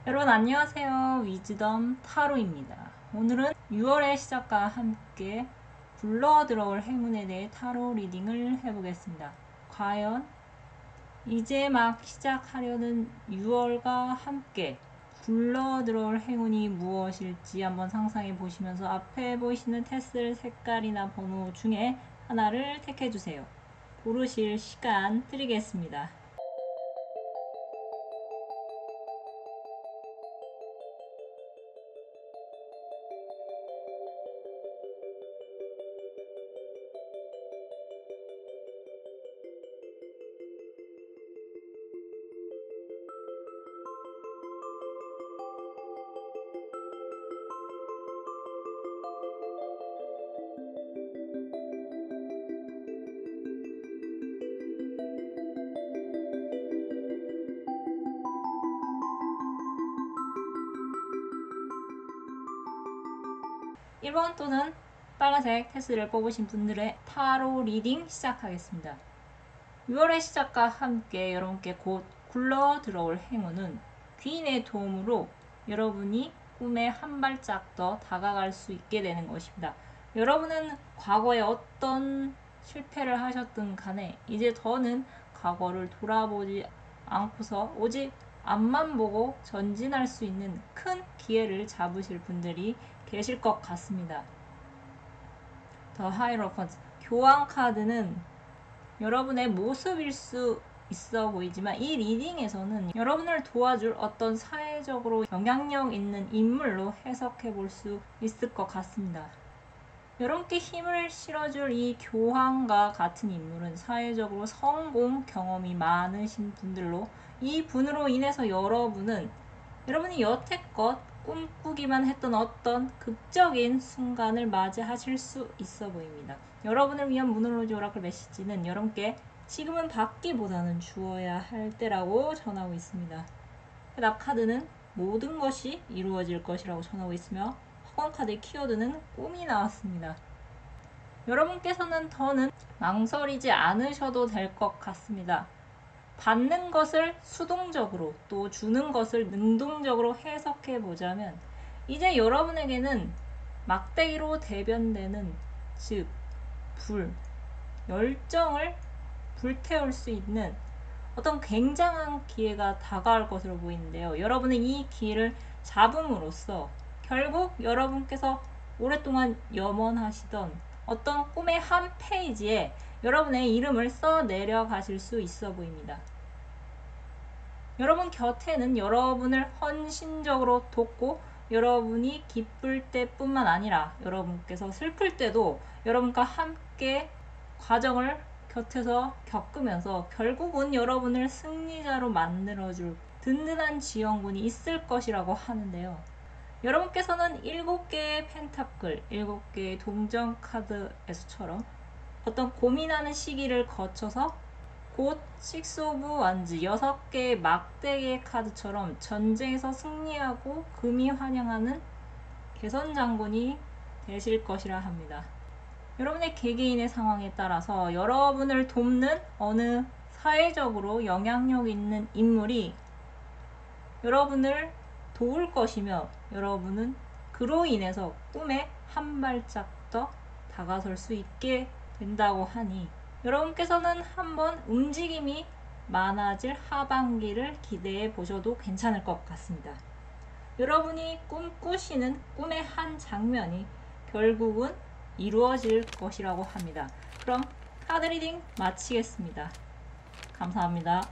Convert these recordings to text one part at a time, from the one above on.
여러분 안녕하세요. 위즈덤 타로입니다. 오늘은 6월의 시작과 함께 굴러 들어올 행운에 대해 타로 리딩을 해보겠습니다. 과연 이제 막 시작하려는 6월과 함께 굴러 들어올 행운이 무엇일지 한번 상상해 보시면서 앞에 보이시는 테슬 색깔이나 번호 중에 하나를 택해 주세요. 고르실 시간 드리겠습니다. 1번 또는 빨간색 테슬을 뽑으신 분들의 타로 리딩 시작하겠습니다. 6월의 시작과 함께 여러분께 곧 굴러 들어올 행운은 귀인의 도움으로 여러분이 꿈에 한 발짝 더 다가갈 수 있게 되는 것입니다. 여러분은 과거에 어떤 실패를 하셨든 간에 이제 더는 과거를 돌아보지 않고서 오직 앞만 보고 전진할 수 있는 큰 기회를 잡으실 분들이 계실 것 같습니다. 더 하이로펀트 교황 카드는 여러분의 모습일 수 있어 보이지만 이 리딩에서는 여러분을 도와줄 어떤 사회적으로 영향력 있는 인물로 해석해 볼 수 있을 것 같습니다. 여러분께 힘을 실어줄 이 교황과 같은 인물은 사회적으로 성공 경험이 많으신 분들로 이 분으로 인해서 여러분이 여태껏 꿈꾸기만 했던 어떤 극적인 순간을 맞이하실 수 있어 보입니다. 여러분을 위한 문홀로지 오라클 메시지는 여러분께 지금은 받기보다는 주어야 할 때라고 전하고 있습니다. 해답 카드는 모든 것이 이루어질 것이라고 전하고 있으며 허건 카드의 키워드는 꿈이 나왔습니다. 여러분께서는 더는 망설이지 않으셔도 될 것 같습니다. 받는 것을 수동적으로 또 주는 것을 능동적으로 해석해 보자면 이제 여러분에게는 막대기로 대변되는 즉 열정을 불태울 수 있는 어떤 굉장한 기회가 다가올 것으로 보이는데요. 여러분은 이 기회를 잡음으로써 결국 여러분께서 오랫동안 염원하시던 어떤 꿈의 한 페이지에 여러분의 이름을 써 내려가실 수 있어 보입니다. 여러분 곁에는 여러분을 헌신적으로 돕고 여러분이 기쁠 때뿐만 아니라 여러분께서 슬플 때도 여러분과 함께 과정을 곁에서 겪으면서 결국은 여러분을 승리자로 만들어줄 든든한 지원군이 있을 것이라고 하는데요. 여러분께서는 7개의 펜타클, 7개의 동전 카드에서처럼 어떤 고민하는 시기를 거쳐서 곧 식스 오브 완즈 6개의 막대기의 카드처럼 전쟁에서 승리하고 금이 환영하는 개선 장군이 되실 것이라 합니다. 여러분의 개개인의 상황에 따라서 여러분을 돕는 어느 사회적으로 영향력 있는 인물이 여러분을 도울 것이며 여러분은 그로 인해서 꿈에 한 발짝 더 다가설 수 있게 된다고 하니 여러분께서는 한번 움직임이 많아질 하반기를 기대해 보셔도 괜찮을 것 같습니다. 여러분이 꿈꾸시는 꿈의 한 장면이 결국은 이루어질 것이라고 합니다. 그럼 카드 리딩 마치겠습니다. 감사합니다.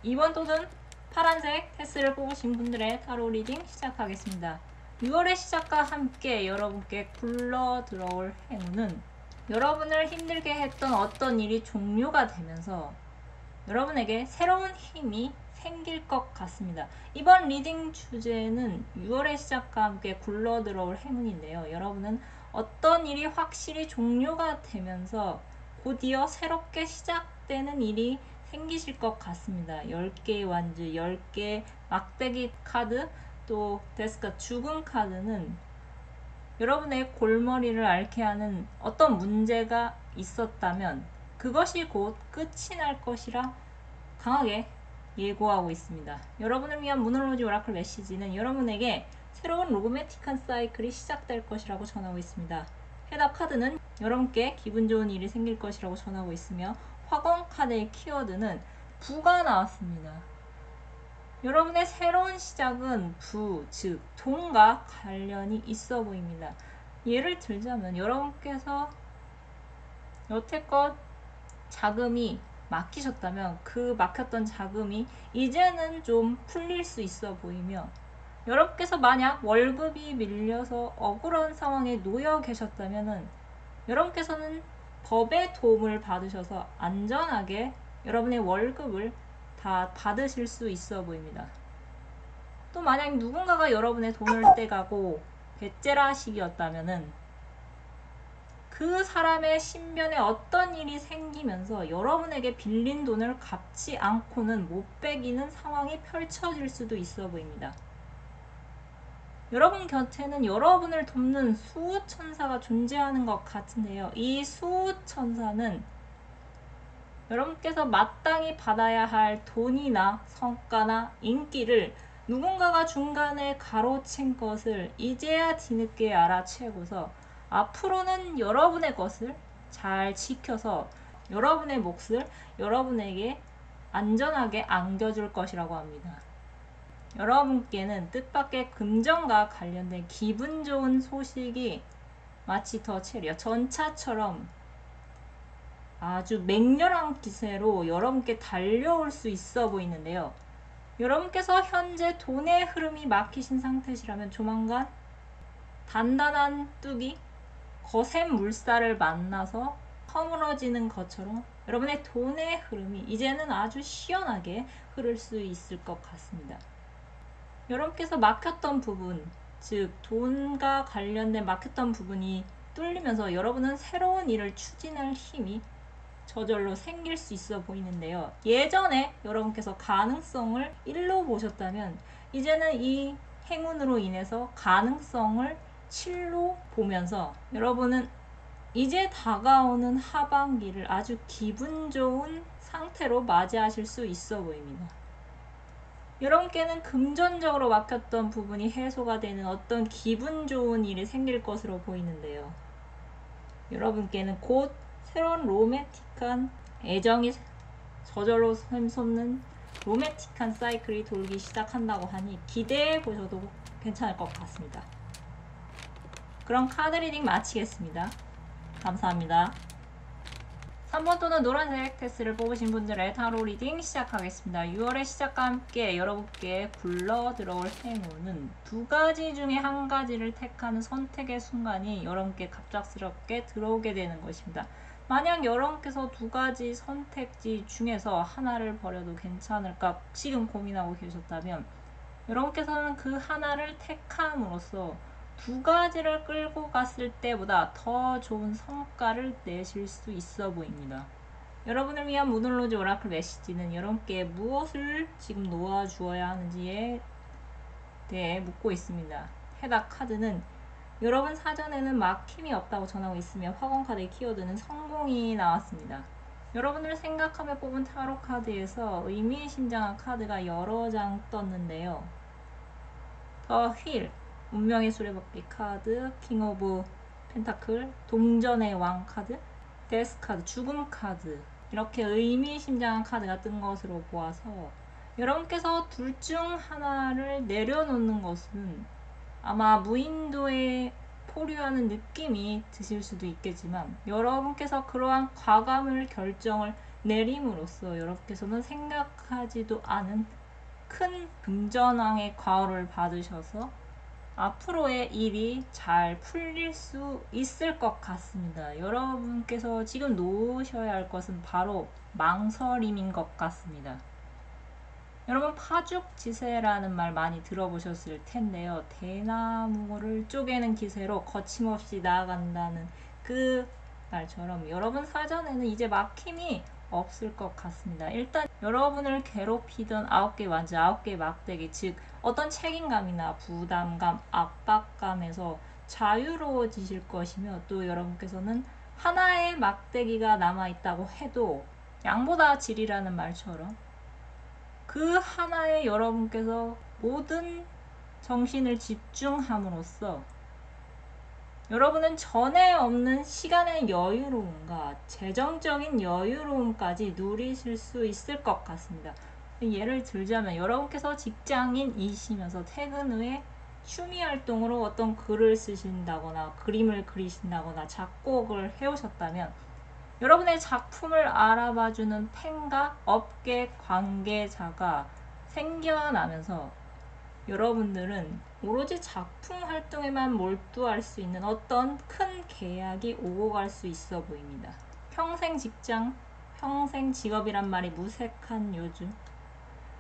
2번 또는 파란색 테스를 뽑으신 분들의 타로 리딩 시작하겠습니다. 6월의 시작과 함께 여러분께 굴러 들어올 행운은 여러분을 힘들게 했던 어떤 일이 종료가 되면서 여러분에게 새로운 힘이 생길 것 같습니다. 이번 리딩 주제는 6월의 시작과 함께 굴러 들어올 행운인데요. 여러분은 어떤 일이 확실히 종료가 되면서 곧이어 새롭게 시작되는 일이 생기실 것 같습니다. 10개의 완즈, 10개의 막대기 카드, 또 데스카 죽음 카드는 여러분의 골머리를 앓게 하는 어떤 문제가 있었다면 그것이 곧 끝이 날 것이라 강하게 예고하고 있습니다. 여러분을 위한 문홀로지 오라클 메시지는 여러분에게 새로운 로맨틱한 사이클이 시작될 것이라고 전하고 있습니다. 해당 카드는 여러분께 기분 좋은 일이 생길 것이라고 전하고 있으며 화공 카드의 키워드는 부가 나왔습니다. 여러분의 새로운 시작은 부, 즉 돈과 관련이 있어 보입니다. 예를 들자면 여러분께서 여태껏 자금이 막히셨다면 그 막혔던 자금이 이제는 좀 풀릴 수 있어 보이며, 여러분께서 만약 월급이 밀려서 억울한 상황에 놓여 계셨다면 여러분께서는 법의 도움을 받으셔서 안전하게 여러분의 월급을 다 받으실 수 있어 보입니다. 또 만약 누군가가 여러분의 돈을 떼가고 배째라식이었다면은 그 사람의 신변에 어떤 일이 생기면서 여러분에게 빌린 돈을 갚지 않고는 못 빼기는 상황이 펼쳐질 수도 있어 보입니다. 여러분 곁에는 여러분을 돕는 수호천사가 존재하는 것 같은데요. 이 수호천사는 여러분께서 마땅히 받아야 할 돈이나 성과나 인기를 누군가가 중간에 가로챈 것을 이제야 뒤늦게 알아채고서 앞으로는 여러분의 것을 잘 지켜서 여러분의 몫을 여러분에게 안전하게 안겨줄 것이라고 합니다. 여러분께는 뜻밖의 금전과 관련된 기분 좋은 소식이 마치 더 체리어 전차처럼 아주 맹렬한 기세로 여러분께 달려올 수 있어 보이는데요. 여러분께서 현재 돈의 흐름이 막히신 상태시라면 조만간 단단한 뚝이 거센 물살을 만나서 허물어지는 것처럼 여러분의 돈의 흐름이 이제는 아주 시원하게 흐를 수 있을 것 같습니다. 여러분께서 막혔던 부분, 즉 돈과 관련된 막혔던 부분이 뚫리면서 여러분은 새로운 일을 추진할 힘이 저절로 생길 수 있어 보이는데요. 예전에 여러분께서 가능성을 1로 보셨다면 이제는 이 행운으로 인해서 가능성을 7로 보면서 여러분은 이제 다가오는 하반기를 아주 기분 좋은 상태로 맞이하실 수 있어 보입니다. 여러분께는 금전적으로 막혔던 부분이 해소가 되는 어떤 기분 좋은 일이 생길 것으로 보이는데요. 여러분께는 곧 새로운 로맨틱한 애정이 저절로 샘솟는 로맨틱한 사이클이 돌기 시작한다고 하니 기대해 보셔도 괜찮을 것 같습니다. 그럼 카드 리딩 마치겠습니다. 감사합니다. 3번 또는 노란색 테스트를 뽑으신 분들의 타로 리딩 시작하겠습니다. 6월의 시작과 함께 여러분께 굴러 들어올 행운은 두 가지 중에 한 가지를 택하는 선택의 순간이 여러분께 갑작스럽게 들어오게 되는 것입니다. 만약 여러분께서 두 가지 선택지 중에서 하나를 버려도 괜찮을까 지금 고민하고 계셨다면 여러분께서는 그 하나를 택함으로써 두 가지를 끌고 갔을 때보다 더 좋은 성과를 내실 수 있어 보입니다. 여러분을 위한 문홀로지 오라클 메시지는 여러분께 무엇을 지금 놓아주어야 하는지에 대해 묻고 있습니다. 해당 카드는 여러분 사전에는 막힘이 없다고 전하고 있으며 화공 카드의 키워드는 성공이 나왔습니다. 여러분을 생각하며 뽑은 타로 카드에서 의미심장한 카드가 여러 장 떴는데요. 더 휠, 운명의 수레바퀴 카드, 킹 오브 펜타클, 동전의 왕 카드, 데스 카드, 죽음 카드, 이렇게 의미심장한 카드가 뜬 것으로 보아서 여러분께서 둘 중 하나를 내려놓는 것은 아마 무인도에 포류하는 느낌이 드실 수도 있겠지만 여러분께서 그러한 과감을 결정을 내림으로써 여러분께서는 생각하지도 않은 큰 금전왕의 과호를 받으셔서 앞으로의 일이 잘 풀릴 수 있을 것 같습니다. 여러분께서 지금 놓으셔야 할 것은 바로 망설임인 것 같습니다. 여러분 파죽지세라는 말 많이 들어보셨을 텐데요. 대나무를 쪼개는 기세로 거침없이 나아간다는 그 말처럼 여러분 사전에는 이제 막힘이 없을 것 같습니다. 일단 여러분을 괴롭히던 9개 완즈, 9개 막대기, 즉 어떤 책임감이나 부담감, 압박감에서 자유로워지실 것이며 또 여러분께서는 하나의 막대기가 남아있다고 해도 양보다 질이라는 말처럼 그 하나에 여러분께서 모든 정신을 집중함으로써 여러분은 전에 없는 시간의 여유로움과 재정적인 여유로움까지 누리실 수 있을 것 같습니다. 예를 들자면 여러분께서 직장인이시면서 퇴근 후에 취미 활동으로 어떤 글을 쓰신다거나 그림을 그리신다거나 작곡을 해오셨다면 여러분의 작품을 알아봐주는 팬과 업계 관계자가 생겨나면서 여러분들은 오로지 작품 활동에만 몰두할 수 있는 어떤 큰 계약이 오고 갈 수 있어 보입니다. 평생 직장, 평생 직업이란 말이 무색한 요즘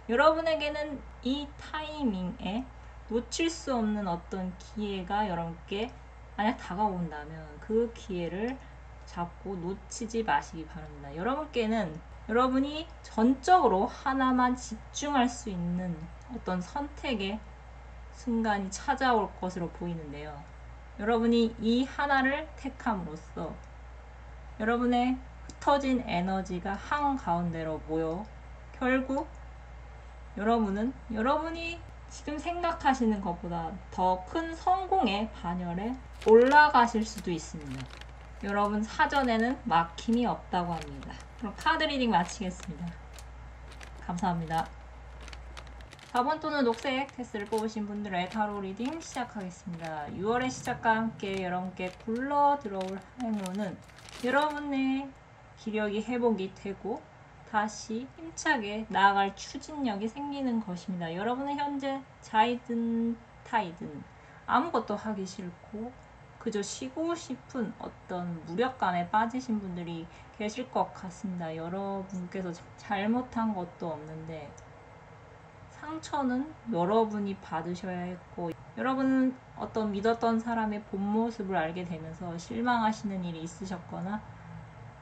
여러분에게는 이 타이밍에 놓칠 수 없는 어떤 기회가 여러분께 만약 다가온다면 그 기회를 잡고 놓치지 마시기 바랍니다. 여러분께는 여러분이 전적으로 하나만 집중할 수 있는 어떤 선택의 순간이 찾아올 것으로 보이는데요. 여러분이 이 하나를 택함으로써 여러분의 흩어진 에너지가 한가운데로 모여 결국 여러분이 지금 생각하시는 것보다 더 큰 성공의 반열에 올라가실 수도 있습니다. 여러분 사전에는 막힘이 없다고 합니다. 그럼 카드 리딩 마치겠습니다. 감사합니다. 4번 또는 녹색 테스트를 뽑으신 분들의 타로 리딩 시작하겠습니다. 6월의 시작과 함께 여러분께 굴러 들어올 행운은 여러분의 기력이 회복이 되고 다시 힘차게 나아갈 추진력이 생기는 것입니다. 여러분은 현재 자이든 타이든 아무것도 하기 싫고 그저 쉬고 싶은 어떤 무력감에 빠지신 분들이 계실 것 같습니다. 여러분께서 잘못한 것도 없는데 상처는 여러분이 받으셔야 했고 여러분은 어떤 믿었던 사람의 본 모습을 알게 되면서 실망하시는 일이 있으셨거나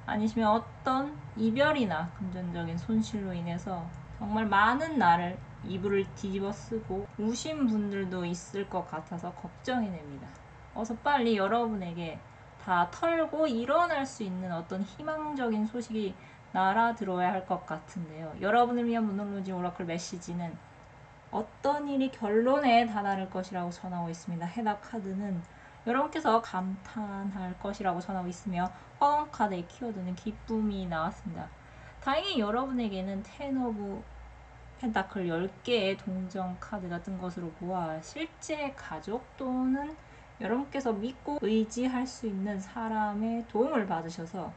아니시면 어떤 이별이나 금전적인 손실로 인해서 정말 많은 날을 이불을 뒤집어 쓰고 우신 분들도 있을 것 같아서 걱정이 됩니다. 어서 빨리 여러분에게 다 털고 일어날 수 있는 어떤 희망적인 소식이 날아들어야 할 것 같은데요. 여러분을 위한 문홀로지 오라클 메시지는 어떤 일이 결론에 다다를 것이라고 전하고 있습니다. 해답 카드는 여러분께서 감탄할 것이라고 전하고 있으며 화원 카드의 키워드는 기쁨이 나왔습니다. 다행히 여러분에게는 텐 오브 펜타클 10개의 동정 카드가 뜬 것으로 보아 실제 가족 또는 여러분께서 믿고 의지할 수 있는 사람의 도움을 받으셔서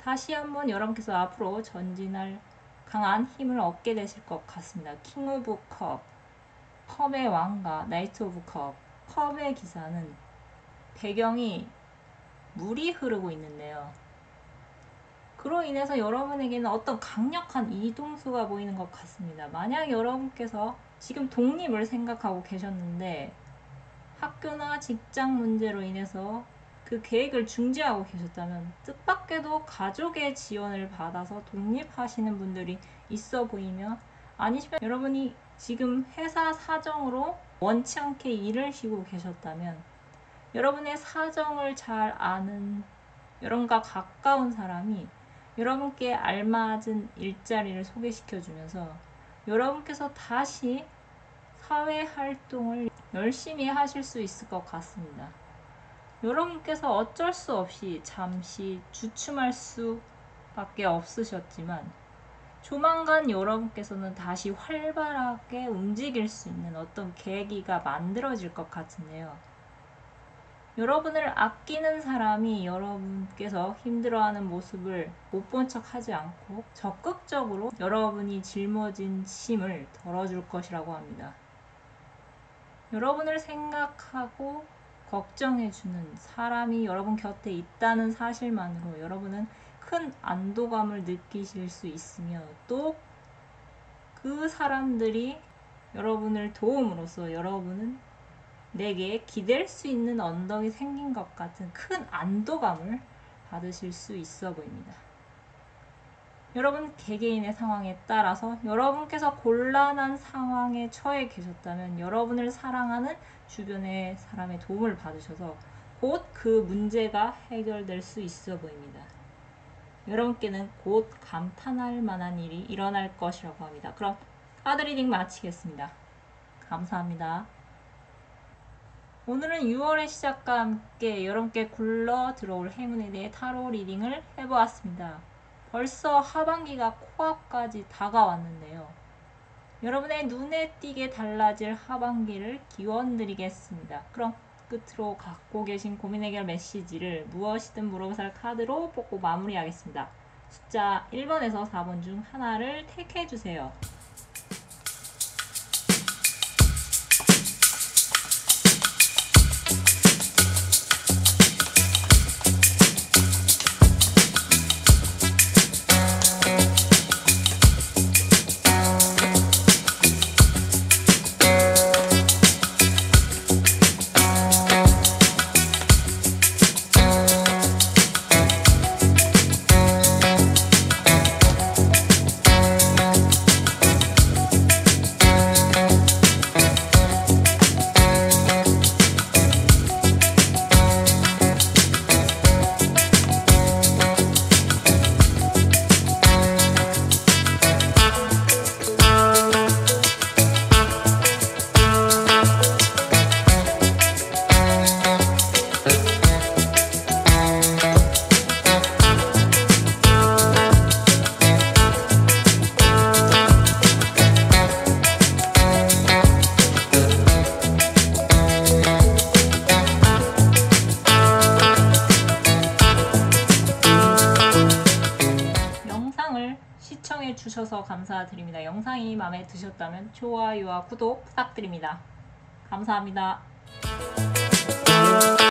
다시 한번 여러분께서 앞으로 전진할 강한 힘을 얻게 되실 것 같습니다. 킹 오브 컵, 컵의 왕과 나이트 오브 컵, 컵의 기사는 배경이 물이 흐르고 있는데요. 그로 인해서 여러분에게는 어떤 강력한 이동수가 보이는 것 같습니다. 만약 여러분께서 지금 독립을 생각하고 계셨는데 학교나 직장 문제로 인해서 그 계획을 중지하고 계셨다면 뜻밖에도 가족의 지원을 받아서 독립하시는 분들이 있어 보이며 아니시면 여러분이 지금 회사 사정으로 원치 않게 일을 쉬고 계셨다면 여러분의 사정을 잘 아는 여러분과 가까운 사람이 여러분께 알맞은 일자리를 소개시켜 주면서 여러분께서 다시 사회 활동을 열심히 하실 수 있을 것 같습니다. 여러분께서 어쩔 수 없이 잠시 주춤할 수밖에 없으셨지만 조만간 여러분께서는 다시 활발하게 움직일 수 있는 어떤 계기가 만들어질 것 같은데요. 여러분을 아끼는 사람이 여러분께서 힘들어하는 모습을 못 본 척 하지 않고 적극적으로 여러분이 짊어진 짐을 덜어줄 것이라고 합니다. 여러분을 생각하고 걱정해주는 사람이 여러분 곁에 있다는 사실만으로 여러분은 큰 안도감을 느끼실 수 있으며 또 그 사람들이 여러분을 도움으로써 여러분은 내게 기댈 수 있는 언덕이 생긴 것 같은 큰 안도감을 받으실 수 있어 보입니다. 여러분 개개인의 상황에 따라서 여러분께서 곤란한 상황에 처해 계셨다면 여러분을 사랑하는 주변의 사람의 도움을 받으셔서 곧 그 문제가 해결될 수 있어 보입니다. 여러분께는 곧 감탄할 만한 일이 일어날 것이라고 합니다. 그럼 카드 리딩 마치겠습니다. 감사합니다. 오늘은 6월의 시작과 함께 여러분께 굴러 들어올 행운에 대해 타로 리딩을 해보았습니다. 벌써 하반기가 코앞까지 다가왔는데요. 여러분의 눈에 띄게 달라질 하반기를 기원드리겠습니다. 그럼 끝으로 갖고 계신 고민 해결 메시지를 무엇이든 물어보살 카드로 뽑고 마무리하겠습니다. 숫자 1번에서 4번 중 하나를 택해주세요. 시청해 주셔서 감사드립니다. 영상이 마음에 드셨다면 좋아요와 구독 부탁드립니다. 감사합니다.